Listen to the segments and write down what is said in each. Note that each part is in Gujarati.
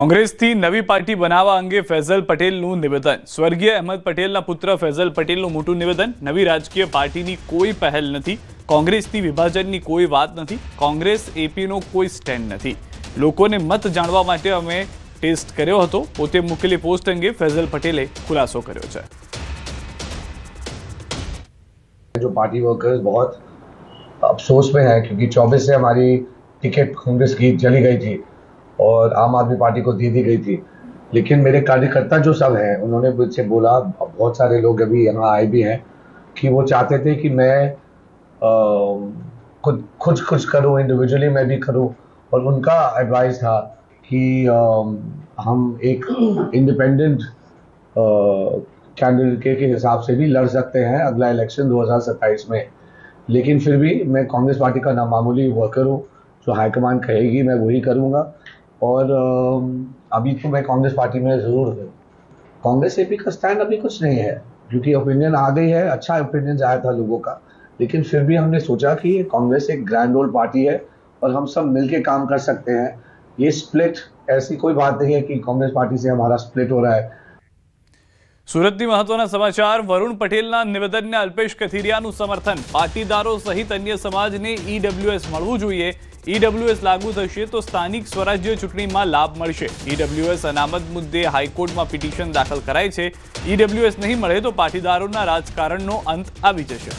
કોંગ્રેસથી નવી પાર્ટી બનાવવા અંગે ફૈઝલ પટેલનું નિવેદન। સ્વર્ગીય અહેમદ પટેલના પુત્ર ફૈઝલ પટેલનું મોટું નિવેદન। નવી રાજકીય પાર્ટીની કોઈ પહેલ નથી। કોંગ્રેસથી વિભાજનની કોઈ વાત નથી। કોંગ્રેસ એપીનો કોઈ સ્ટેન્ડ નથી। લોકોને મત જાણવા માટે અમે ટેસ્ટ કર્યો હતો। પોતે મૂકેલી પોસ્ટ અંગે ફૈઝલ પટેલે ખુલાસો કર્યો છે। जो पार्टी वर्कर्स बहुत अफसोस में है क्योंकि 24 से हमारी टिकट कांग्रेस की चली गई थी और आम आदमी पार्टी को दे दी गई थी। लेकिन मेरे कार्यकर्ता जो सब हैं उन्होंने मुझसे बोला, बहुत सारे लोग अभी यहाँ आए भी हैं कि वो चाहते थे कि मैं खुद कुछ करूँ, इंडिविजुअली मैं भी करूँ। और उनका एडवाइस था कि हम एक इंडिपेंडेंट कैंडिडेट के हिसाब से भी लड़ सकते हैं अगला इलेक्शन 2027 में। लेकिन फिर भी मैं कांग्रेस पार्टी का नामामूली वर्कर हूँ। जो हाईकमान कहेगी मैं वही करूँगा। और अभी तो मैं कांग्रेस पार्टी में ज़रूर हूँ। कांग्रेस एपी का स्टैंड अभी कुछ नहीं है क्योंकि ओपिनियन आ गई है, अच्छा ओपिनियन आया था लोगों का। लेकिन फिर भी हमने सोचा कि कांग्रेस एक ग्रैंड ओल्ड पार्टी है और हम सब मिलके काम कर सकते हैं। ये स्प्लिट ऐसी कोई बात नहीं है कि कांग्रेस पार्टी से हमारा स्प्लिट हो रहा है। સુરતની મહત્વના સમાચાર। વરુણ પટેલના નિવેદનને અલ્પેશ કથિરિયાનું સમર્થન। પાટીદારો સહિત અન્ય સમાજને ઈડબ્લ્યુએસ મળવું જોઈએ। ઈડબ્લ્યુએસ લાગુ થશે તો સ્થાનિક સ્વરાજ્ય ચૂંટણીમાં લાભ મળશે। ઈડબ્લ્યુએસ અનામત મુદ્દે હાઈકોર્ટમાં પિટિશન દાખલ કરાઈ છે। ઈડબ્લ્યુએસ નહીં મળે તો પાટીદારોના રાજકારણનો અંત આવી જશે।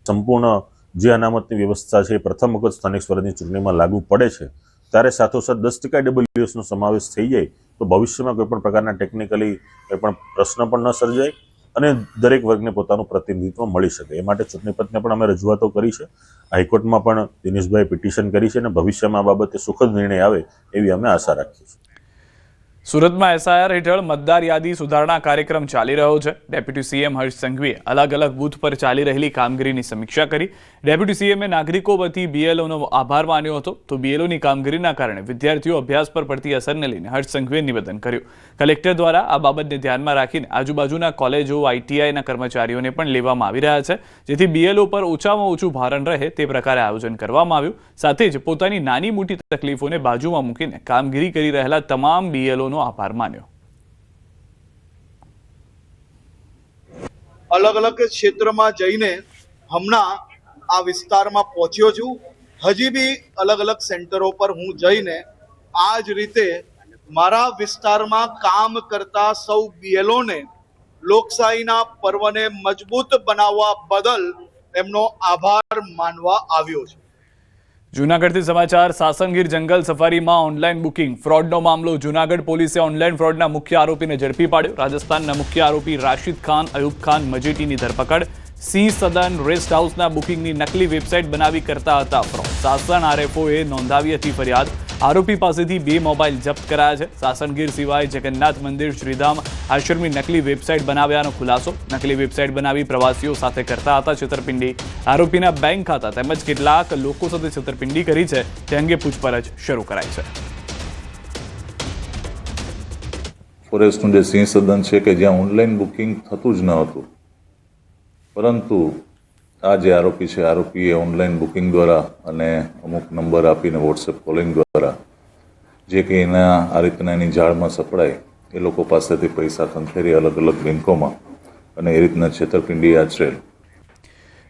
સંપૂર્ણ જે અનામતની વ્યવસ્થા છે પ્રથમ વખત સ્થાનિક સ્વરાજની ચૂંટણીમાં લાગુ પડે છે ત્યારે સાથોસાથ 10% ઈડબ્લ્યુએસનો સમાવેશ થઈ જાય તો ભવિષ્યમાં કોઈપણ પ્રકારના ટેકનિકલી કોઈપણ પ્રશ્ન પણ ન સર્જાય અને દરેક વર્ગને પોતાનું પ્રતિનિધિત્વ મળી શકે। એ માટે ચૂંટણી પંચને પણ અમે રજૂઆતો કરી છે। હાઈકોર્ટમાં પણ દિનેશભાઈ પિટિશન કરી છે અને ભવિષ્યમાં આ બાબતે સુખદ નિર્ણય આવે એવી અમે આશા રાખીએ છીએ। સુરતમાં એસઆઈઆર હેઠળ મતદાર યાદી સુધારણા કાર્યક્રમ ચાલી રહ્યો છે। ડેપ્યુટી સીએમ હર્ષ સંઘવીએ અલગ અલગ બૂથ પર ચાલી રહેલી કામગીરીની સમીક્ષા કરી। ડેપ્યુટી સીએમએ નાગરિકો વતી બીએલઓનો આભાર માન્યો હતો તો બીએલઓની કામગીરીના કારણે વિદ્યાર્થીઓ અભ્યાસ પર પડતી અસરને લઈને હર્ષ સંઘવીએ નિવેદન કર્યું। કલેક્ટર દ્વારા આ બાબતને ધ્યાનમાં રાખીને આજુબાજુના કોલેજો આઈટીઆઈના કર્મચારીઓને પણ લેવામાં આવી રહ્યા છે જેથી બીએલઓ પર ઓછામાં ઓછું ભારણ રહે તે પ્રકારે આયોજન કરવામાં આવ્યું। સાથે જ પોતાની નાની મોટી તકલીફોને બાજુમાં મૂકીને કામગીરી કરી રહેલા તમામ બીએલઓનો આભાર માન્યો। अलग अलग क्षेत्र में जईने हमना आ विस्तार में पहुंच्यो छू। हजी भी अलग अलग सेंटरों पर हूँ जईने आज रीते मारा विस्तार में काम करता सौ बीएलओ ने लोकशाहीना पर्वने मजबूत बनावा बदल एमनो आभार मानवा आव्यो छे। જૂનાગઢથી સમાચાર। સાસણગીર જંગલ સફારીમાં ઓનલાઈન બુકિંગ ફ્રોડનો મામલો। જૂનાગઢ પોલીસે ઓનલાઈન ફ્રોડના મુખ્ય આરોપીને ઝડપી પાડ્યો। રાજસ્થાનના મુખ્ય આરોપી રાશિદ ખાન અયુબ ખાન મજેટીની ધરપકડ। સિંહ સદન રેસ્ટ હાઉસના બુકિંગની નકલી વેબસાઇટ બનાવી કરતા હતા ફ્રોડ। સાસણ આરએફઓએ નોંધાવી હતી ફરિયાદ। આરોપી પાસેથી 2 મોબાઈલ જપ્ત કરાયા છે। સાસણગીર સિવાય જગન્નાથ મંદિર શ્રીધામ આશ્રમની નકલી વેબસાઇટ બનાવ્યાનો ખુલાસો। નકલી વેબસાઇટ બનાવી પ્રવાસીઓ સાથે કરતા હતા છેતરપિંડી। આરોપીના બેંક ખાતા તેમજ કેટલાક લોકો સાથે છેતરપિંડી કરી છે તે અંગે પૂછપરછ શરૂ કરાઈ છે। ફોરેસ્ટનું જે સિંહ સદન છે કે જ્યાં ઓનલાઈન બુકિંગ થતું જ ન હતું, પરંતુ આ જે આરોપી છે આરોપીએ ઓનલાઈન બુકિંગ દ્વારા અને અમુક નંબર આપીને વોટ્સએપ કોલિંગ દ્વારા જે કે એના આ રીતના એની જાળમાં સપડાય એ લોકો પાસેથી પૈસા ખંખેરી અલગ અલગ બેંકોમાં અને એ રીતના છેતરપિંડી આચરેલ।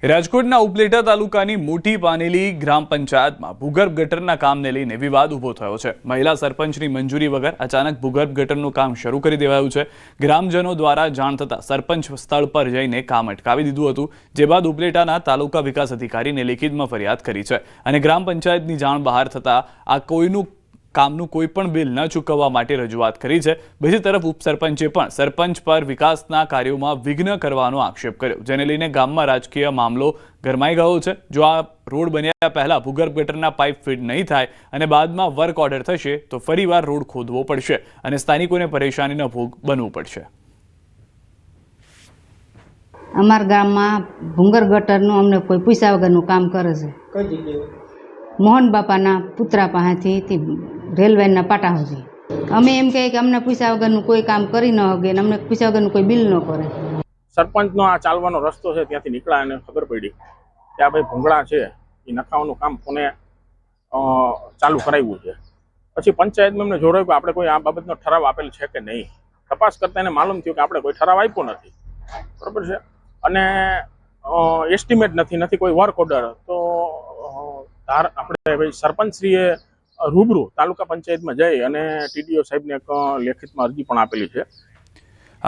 રાજકોટના ઉપલેટા તાલુકાની મોટી પાનેલી ગ્રામ પંચાયતમાં ભૂગર્ભ ગટરના કામને લઈને વિવાદ ઊભો થયો છે। મહિલા સરપંચની મંજૂરી વગર અચાનક ભૂગર્ભ ગટરનું કામ શરૂ કરી દેવાયું છે। ગ્રામજનો દ્વારા જાણ થતાં સરપંચ સ્થળ પર જઈને કામ અટકાવી દીધું હતું, જે બાદ ઉપલેટાના તાલુકા વિકાસ અધિકારીને લેખિતમાં ફરિયાદ કરી છે અને ગ્રામ પંચાયતની જાણ બહાર થતાં આ કામનું કોઈ પણ બિલ ન ચૂકવવા માટે રજૂઆત કરી છે। બીજી તરફ ઉપસરપંચે પણ સરપંચ પર વિકાસના કાર્યોમાં વિઘ્ન કરવાનો આક્ષેપ કર્યો, જેને લઈને ગામમાં રાજકીય મામલો ગરમાઈ ગયો છે। જો આ રોડ બન્યા પહેલા ભૂગર્ભ ગટરના પાઇપ ફીટ નહીં થાય અને બાદમાં વર્ક ઓર્ડર થશે તો ફરીવાર રોડ ખોદવો પડશે અને સ્થાનિકોને પરેશાનીનો ભોગ બનવું પડશે। અમારા ગામમાં ભૂગર્ભ ગટરનું અમને કોઈ પૈસા વગરનું કામ કરે છે। કઈ જગ્યાએ? મોહન બાપાના પુત્રા પાસેથી રેલવેના પાટા સુધી અમે એમ કહે કે અમને પૈસા વગરનું કોઈ કામ કરી ન શકે ને અમને પૈસા વગરનું કોઈ બિલ ન કરે। સરપંચનો આ ચાલવાનો રસ્તો છે ત્યાંથી નીકળ્યા અને ખબર પડી કે આ ભાઈ ભૂંગળા છે એ નખાવાનું કામ કોને ચાલુ કરાવ્યું છે પછી પંચાયતમાં એમને જોડાયું કે આપણે કોઈ આ બાબતનો ઠરાવ આપેલ છે કે નહીં. તપાસ કરતા એને માલુમ થયું કે આપણે કોઈ ઠરાવ આપ્યો નથી, બરોબર છે, અને એસ્ટિમેટ નથી કોઈ વર્ક ઓર્ડર. તો આપણે સરપંચશ્રીએ રૂબરૂ તાલુકા પંચાયતમાં જઈ અને TDO સાહેબને એક લેખિતમાં અરજી પણ આપેલી છે.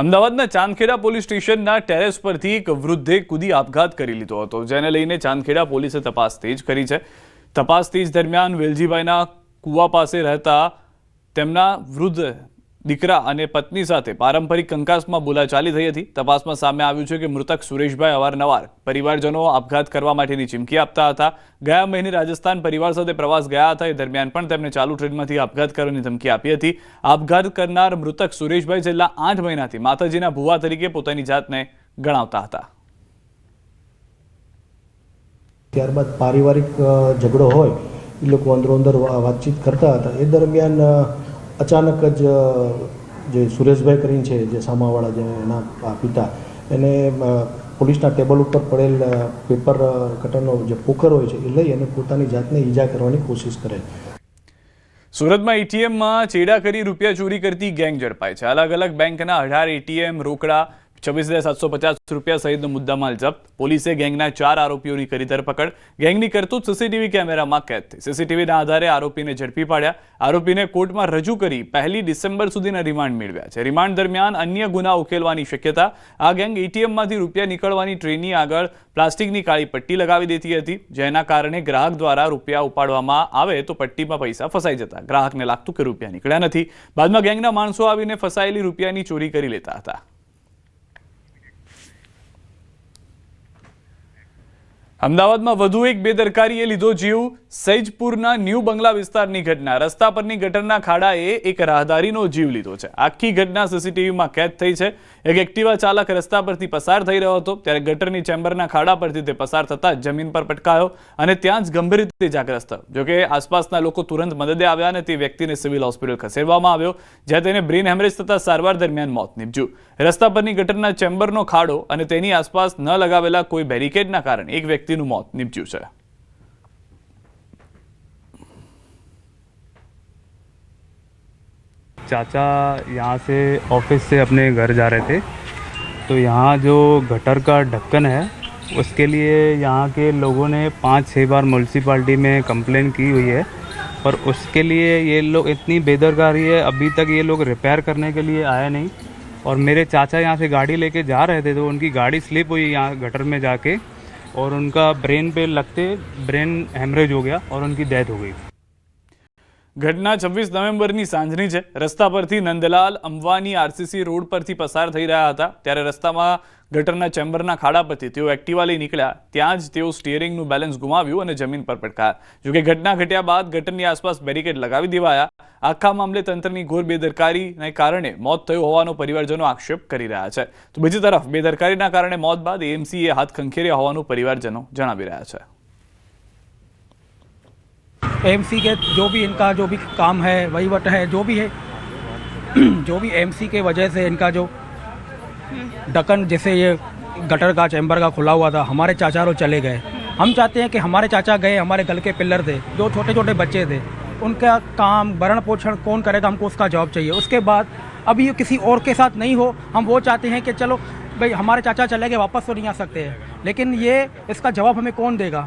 અમદાવાદના ચાંદખેડા પોલીસ સ્ટેશનના ટેરેસ પરથી એક વૃદ્ધે કૂદી આપઘાત કરી લીધો હતો, જેને લઈને ચાંદખેડા પોલીસે તપાસ તેજ કરી છે. તપાસ તેજ દરમિયાન વેલજીભાઈના કુવા પાસે રહેતા તેમના વૃદ્ધ દીકરા અને પત્ની સાથે પારંપરિક કંકાસમાં બોલાચાલી થઈ હતી. તપાસમાં સામે આવ્યું છે કે મૃતક સુરેશભાઈ અવારનવાર પરિવારજનો આપઘાત કરવા માટેની ચીમકી આપતા હતા. ગયા મહિને રાજસ્થાન પરિવાર સાથે પ્રવાસ ગયા હતા. એ દરમિયાન પણ તેમને ચાલુ ટ્રેનમાંથી આપઘાત કરવાની ધમકી આપી હતી. આપઘાત કરનાર મૃતક સુરેશભાઈ છેલ્લા 8 મહિનાથી માતાજીના ભુવા તરીકે પોતાની જાતને ગણાવતા હતા. ત્યારબાદ પારિવારિક ઝઘડો હોય એ લોકો અંદરો-અંદર વાતચીત કરતા હતા. એ દરમિયાન અચાનક જ જે સુરેશભાઈ કરીને છે, જે સામાવાળા જે એના પિતા, એને પોલીસના ટેબલ ઉપર પડેલ પેપર કટરનો જે પોકર હોય છે એ લઈ અને પોતાની જાતને ઈજા કરવાની કોશિશ કરે. સુરતમાં એટીએમમાં ચેડા કરી રૂપિયા ચોરી કરતી ગેંગ ઝડપાઈ છે. અલગ અલગ બેંકના 18 એટીએમ, રોકડા, 26,750 રૂપિયા સહિતનો મુદ્દામાલ જપ્ત. પોલીસે ગેંગના 4 આરોપીઓની કરી ધરપકડ. ગેંગની કરતૂત સીસીટીવી કેમેરામાં કેદ થઈ. સીસીટીવીના આધારે આરોપીને ઝડપી પાડ્યા. આરોપીને કોર્ટમાં રજૂ કરી 1 ડિસેમ્બર સુધીના રિમાન્ડ મેળવ્યા છે. રિમાન્ડ દરમિયાન અન્ય ગુના ઉકેલવાની શક્યતા. આ ગેંગ એટીએમમાંથી રૂપિયા નીકળવાની ટ્રેની આગળ પ્લાસ્ટિકની કાળી પટ્ટી લગાવી દેતી હતી, જેના કારણે ગ્રાહક દ્વારા રૂપિયા ઉપાડવામાં આવે તો પટ્ટીમાં પૈસા ફસાઈ જતા. ગ્રાહકને લાગતું કે રૂપિયા નીકળ્યા નથી. બાદમાં ગેંગના માણસો આવીને ફસાયેલી રૂપિયાની ચોરી કરી લેતા હતા. અમદાવાદમાં વધુ એક બેદરકારીએ લીધો જીવ. સૈજપુરના ન્યૂ બંગલા વિસ્તારની ઘટના. રસ્તા પરની ગટરના ખાડાએ એક રાહદારીનો જીવ લીધો છે. આખી ઘટના સીસીટીવીમાં કેદ થઈ છે. એક એક્ટિવા ચાલક રસ્તા પરથી પસાર થઈ રહ્યો હતો, ત્યારે ગટરની ચેમ્બરના ખાડા પરથી તે પસાર થતા જમીન પર પટકાયો અને ત્યાં જ ગંભીર રીતે ઇજાગ્રસ્ત થયો. જોકે આસપાસના લોકો તુરંત મદદે આવ્યા અને તે વ્યક્તિને સિવિલ હોસ્પિટલ ખસેડવામાં આવ્યો, જ્યાં તેને બ્રેન હેમરેજ થતા સારવાર દરમિયાન મોત નીપજ્યું. રસ્તા પરની ગટરના ચેમ્બરનો ખાડો અને તેની આસપાસ ન લગાવેલા કોઈ બેરિકેડના કારણે એક વ્યક્તિનું મોત નીપજ્યું છે. चाचा यहाँ से ऑफिस से अपने घर जा रहे थे, तो यहाँ जो गटर का ढक्कन है उसके लिए यहाँ के लोगों ने 5-6 बार म्यूनसिपाल्टी में कंप्लेन की हुई है, पर उसके लिए ये लोग इतनी बेदरकारी है, अभी तक ये लोग रिपेयर करने के लिए आया नहीं. और मेरे चाचा यहाँ से गाड़ी लेके जा रहे थे, तो उनकी गाड़ी स्लिप हुई यहाँ गटर में जाके और उनका ब्रेन पे लगते ब्रेन हेमरेज हो गया और उनकी डेथ हो गई. ઘટના 26 નવેમ્બરની સાંજની છે. રસ્તા પરથી નંદલાલ અંબાની RCC રોડ પરથી પસાર થઈ રહ્યા હતા, ત્યારે રસ્તામાં ગટરના ચેમ્બરના ખાડા પરથી તેઓ એક્ટિવા લઈ નીકળ્યા. ત્યાં જ તેઓ સ્ટીયરિંગનું બેલેન્સ ગુમાવ્યું અને જમીન પર પટકાયા. જોકે ઘટના ઘટ્યા બાદ ગટરની આસપાસ બેરિકેડ લગાવી દેવાયા. આખા મામલે તંત્રની ઘોર બેદરકારીને કારણે મોત થયું હોવાનો પરિવારજનો આક્ષેપ કરી રહ્યા છે. તો બીજી તરફ બેદરકારીના કારણે મોત બાદ AMCએ હાથ ખંખેર્યા હોવાનું પરિવારજનો જણાવી રહ્યા છે. AMC के जो भी इनका जो भी काम है, वहीवट है, जो भी है, जो भी AMC के वजह से इनका जो ढक्कन जैसे ये गटर का चैम्बर का खुला हुआ था, हमारे चाचा लोग चले गए. हम चाहते हैं कि हमारे चाचा गए, हमारे गल के पिलर थे, जो छोटे छोटे बच्चे थे, उनका काम भरण पोषण कौन करेगा, हमको उसका जॉब चाहिए. उसके बाद अभी ये किसी और के साथ नहीं हो, हम वो चाहते हैं कि चलो भाई हमारे चाचा चले गए, वापस तो नहीं आ सकते हैं, लेकिन ये इसका जवाब हमें कौन देगा.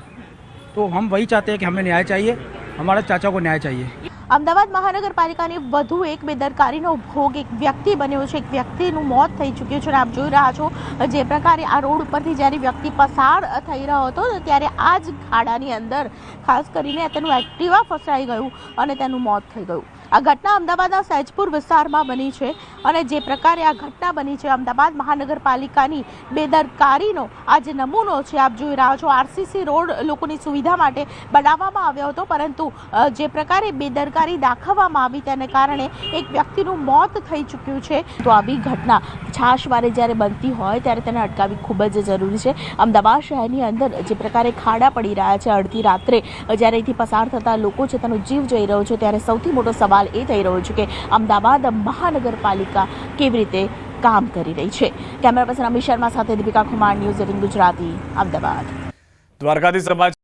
तो हम वही चाहते हैं कि हमें न्याय चाहिए, हमारे चाचा को न्याय चाहिए. અમદાવાદ મહાનગરપાલિકાની વધુ એક બેદરકારીનો ભોગ એક વ્યક્તિ બન્યો છે. એક વ્યક્તિનું મોત થઈ ચૂક્યું છે અને આપ જોઈ રહ્યા છો જે પ્રકારે આ રોડ ઉપરથી જ્યારે વ્યક્તિ પસાર થઈ રહ્યો હતો ત્યારે આ જ ખાડાની અંદર ખાસ કરીને તેનું એક્ટિવા ફસાઈ ગયું અને તેનું મોત થઈ ગયું. આ ઘટના અમદાવાદના સૈજપુર વિસ્તારમાં બની છે અને જે પ્રકારે આ ઘટના બની છે અમદાવાદ મહાનગરપાલિકાની બેદરકારીનો આ જે નમૂનો છે. આપ જોઈ રહ્યા છો RCC રોડ લોકોની સુવિધા માટે બનાવવામાં આવ્યો હતો, પરંતુ જે પ્રકારે બેદરકારી દાખવવામાં આવી તેને કારણે એક વ્યક્તિનું મોત થઈ ચૂક્યું છે. તો આવી ઘટના છાશવારે જ્યારે બનતી હોય ત્યારે તેને અટકાવવી ખૂબ જ જરૂરી છે. અમદાવાદ શહેરની અંદર જે પ્રકારે ખાડા પડી રહ્યા છે, અડધી રાત્રે જ્યારે અહીંથી પસાર થતા લોકો છે તેનો જીવ જઈ રહ્યો છે, ત્યારે સૌથી મોટો સવાલ એ થઈ રહ્યો છે કે અમદાવાદ મહાનગરપાલિકા કેવી રીતે કામ કરી રહી છે. કેમેરા પર્સન અમિત શર્મા સાથે દીપિકા કુમાર, ન્યૂઝ 18 ગુજરાતી, અમદાવાદ. દ્વારકાથી સમાચાર.